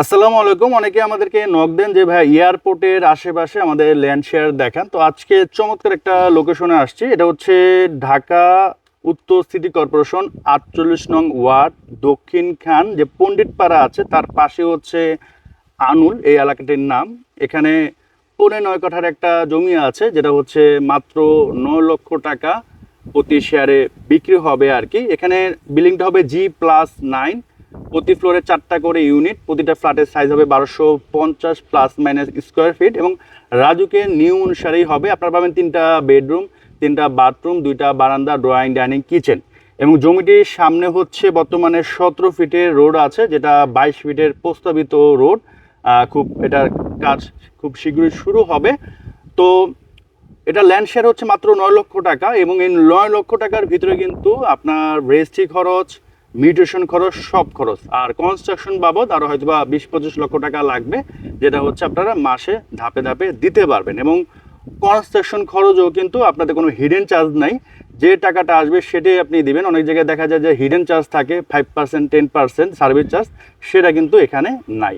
আসসালামু আলাইকুম। অনেকে আমাদেরকে নক দেন যে ভাই এয়ারপোর্টের আশেপাশে আমাদের ল্যান্ড শেয়ার দেখান। তো আজকে চমৎকার একটা লোকেশনে আসছি। এটা হচ্ছে ঢাকা উত্তর সিটি কর্পোরেশন ৪৮ নং ওয়ার্ড দক্ষিণ খান যে পণ্ডিতপাড়া আছে তার পাশে হচ্ছে আনুল এই এলাকাটির নাম। এখানে ৯.৫ কাঠার একটা জমি আছে যেটা হচ্ছে মাত্র ৯ লক্ষ টাকা প্রতি শেয়ারে বিক্রি হবে আর কি। এখানে বিল্ডিংটা হবে G+9, প্রতি ফ্লোরে 4টা করে ইউনিট, প্রতিটা ফ্ল্যাটের সাইজ হবে ১২৫০ প্লাস মাইনাস স্কোয়ার ফিট এবং রাজুকের নিউ অনুসারেই হবে। আপনারা পাবেন 3টা বেডরুম, 3টা বাথরুম, 2টা বারান্দা, ড্রয়িং, ডাইনিং, কিচেন এবং জমিটির সামনে হচ্ছে বর্তমানে ১৭ ফিটের রোড আছে, যেটা ২২ ফিটের প্রস্তাবিত রোড। এটার কাজ খুব শীঘ্রই শুরু হবে। তো এটা ল্যান্ড শেয়ার হচ্ছে মাত্র ৯ লক্ষ টাকা এবং এই ৯ লক্ষ টাকার ভিতরে কিন্তু আপনার রেজিস্ট্রি খরচ, মিউটেশন খরচ, সব খরচ আর কনস্ট্রাকশন বাবদ আরও হয়তো বা ২০-২৫ লক্ষ টাকা লাগবে, যেটা হচ্ছে আপনারা মাসে ধাপে ধাপে দিতে পারবেন। এবং কনস্ট্রাকশন খরচও কিন্তু আপনাদের কোনো হিডেন চার্জ নাই, যে টাকাটা আসবে সেটাই আপনি দিবেন। অনেক জায়গায় দেখা যায় যে হিডেন চার্জ থাকে 5%, 10% সার্ভিস চার্জ, সেটা কিন্তু এখানে নাই।